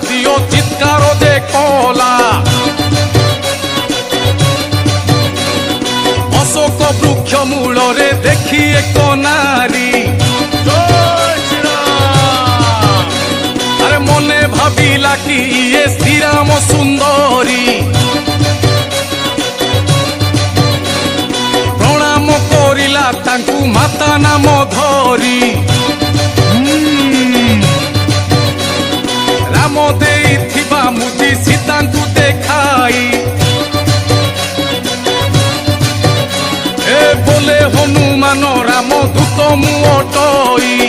ଦିଅ ଚିତ୍କାର ଯେ କଲା ଅଶୋକ ବୃକ୍ଷ ମୂଳରେ ଦେଖି ଏକ ନାରୀ ଆରେ ମନେ ଭାବିଲା କି ଇଏ ଶ୍ରୀରାମ ସୁନ୍ଦରୀ ପ୍ରଣାମ କରିଲା ତାଙ୍କୁ ମାତା ନାମ ଧରି ରାମ ଦେଇଥିବା ମୁଦି ସୀତାଙ୍କୁ ଦେଖାଇ ଏ ବୋଲେ ହନୁମାନ ରାମ ଦୂତ ମୁଁ ଅଟଇ